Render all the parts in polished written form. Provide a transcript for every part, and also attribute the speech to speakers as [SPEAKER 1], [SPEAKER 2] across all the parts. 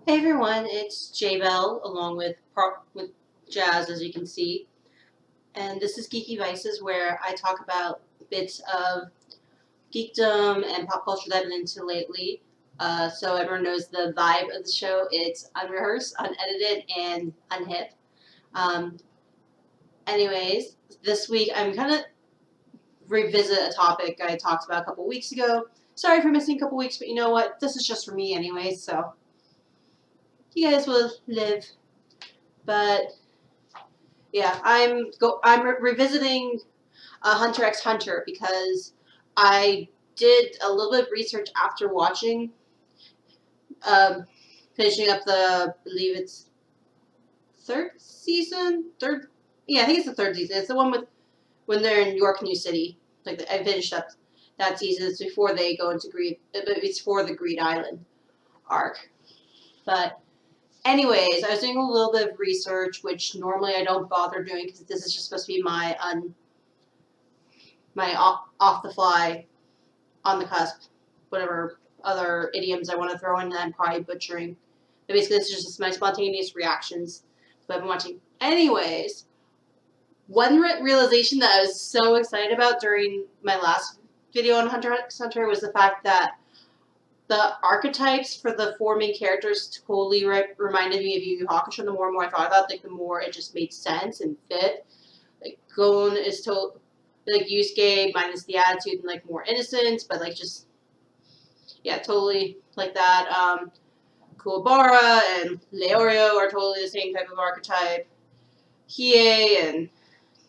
[SPEAKER 1] Hey everyone, it's J-Belle along with Jazz, as you can see, and this is Geeky Vices, where I talk about bits of geekdom and pop culture that I've been into lately. So everyone knows the vibe of the show. It's unrehearsed, unedited, and unhip. Um, anyways, this week I'm kind of revisit a topic I talked about a couple weeks ago. Sorry for missing a couple weeks, but you know what? This is just for me anyways, so you guys will live. But yeah, I'm revisiting Hunter x Hunter because I did a little bit of research after watching, um, finishing up I believe it's third season, third, yeah, I think it's the third season. It's the one with when they're in York New City. I finished up that season. It's before they go into Greed. It's for the Greed Island arc. But anyways, I was doing a little bit of research, which normally I don't bother doing because this is just supposed to be my off the fly, on the cusp, whatever other idioms I want to throw in that I'm probably butchering. But basically, this is just my spontaneous reactions to what I've been watching. Anyways, one realization that I was so excited about during my last video on Hunter x Hunter was the fact that the archetypes for the four main characters totally reminded me of Yu Hakusho. The more and more I thought about it, the more it just made sense and fit. Gon is Yusuke minus the attitude and more innocence, but just yeah, totally like that. Kuwabara and Leorio are totally the same type of archetype. Hiei and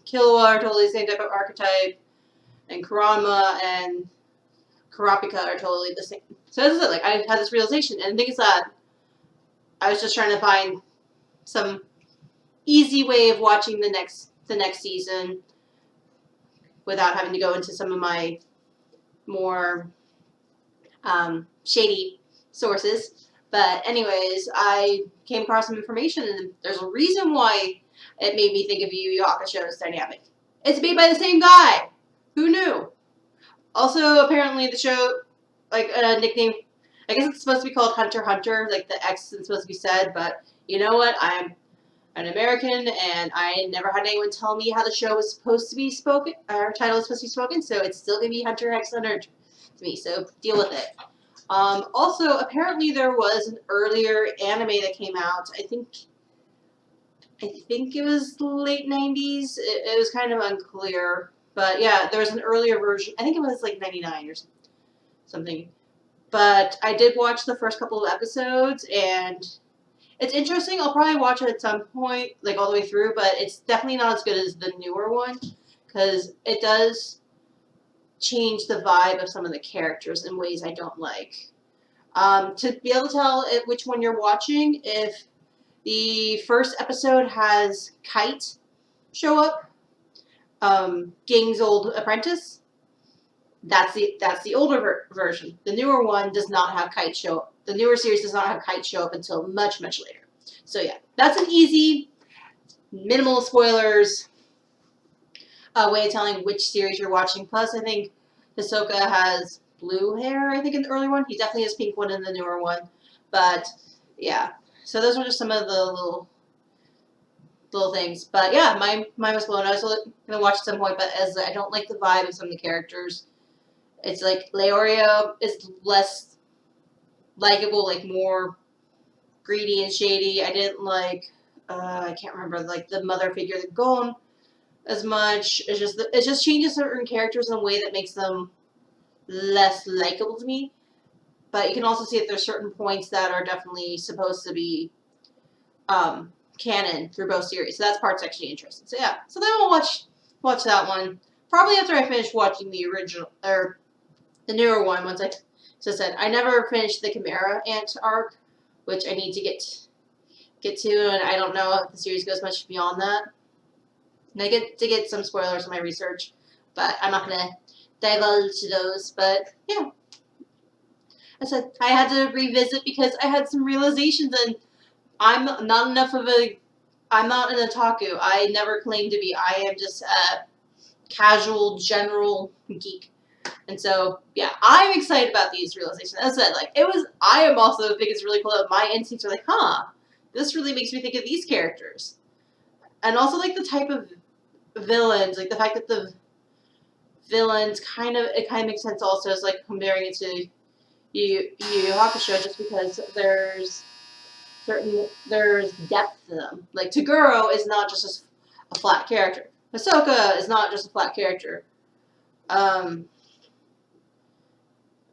[SPEAKER 1] Killua are totally the same type of archetype, and Kurama and Kurapika are totally the same. So this is it. I had this realization, and the thing is that I was just trying to find some easy way of watching the next season without having to go into some of my more shady sources. But anyways, I came across some information, and there's a reason why it made me think of Yu Hakusho's dynamic. It's made by the same guy. Who knew? Also, apparently the show, a nickname, I guess it's supposed to be called Hunter x Hunter, the X is supposed to be said, but you know what? I'm an American, and I never had anyone tell me how the show was supposed to be spoken, or title was supposed to be spoken, so it's still going to be Hunter x Hunter to me, so deal with it. Also, apparently there was an earlier anime that came out. I think it was the late 90s. It was kind of unclear. But yeah, there was an earlier version. I think it was 99 or something. But I did watch the first couple of episodes, and it's interesting. I'll probably watch it at some point, all the way through, but it's definitely not as good as the newer one, because it does change the vibe of some of the characters in ways I don't like. To be able to tell which one you're watching, if the first episode has Kite show up, Ging's old apprentice, that's the older version. The newer one does not have Kite show up. The newer series does not have Kite show up until much, much later. So yeah, that's an easy, minimal spoilers way of telling which series you're watching. Plus, I think Hisoka has blue hair, I think, in the early one. He definitely has pink one in the newer one. But yeah, so those were just some of the little things. But yeah, mine was blown. I was gonna watch at some point, but as I don't like the vibe of some of the characters. It's Leorio is less likable, more greedy and shady. I didn't I can't remember the mother figure, the Gon, as much. It just changes certain characters in a way that makes them less likable to me. But you can also see that there's certain points that are definitely supposed to be canon through both series. So that part's actually interesting. So yeah. So then we'll watch that one. Probably after I finish watching the original or the newer one. Once I never finished the Chimera Ant arc, which I need to get to, and I don't know if the series goes much beyond that. And I get to get some spoilers in my research, but I'm not gonna divulge those. But yeah, I said I had to revisit because I had some realizations, and I'm not I'm not an otaku. I never claimed to be. I am just a casual, general geek. And so, yeah, I'm excited about these realizations. As I said, like, I am also think it's really cool that my instincts are like, huh, this really makes me think of these characters. And also, like, the type of villains, like, the fact that the villains it kind of makes sense also as, like, comparing it to Yu Hakusho, just because there's depth to them. Like, Toguro is not just a flat character. Hisoka is not just a flat character.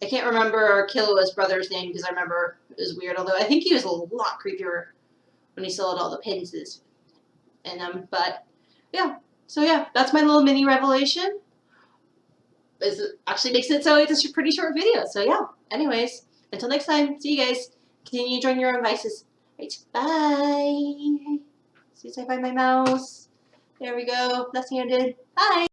[SPEAKER 1] I can't remember Killua's brother's name because I remember it was weird, although I think he was a lot creepier when he still had all the pins in him. But, yeah. So, yeah, that's my little mini revelation. It actually makes it so it's a pretty short video. So, yeah. Anyways, until next time, see you guys. Continue enjoying your own vices. Right, bye. See if I find my mouse. There we go. Left-handed. Bye.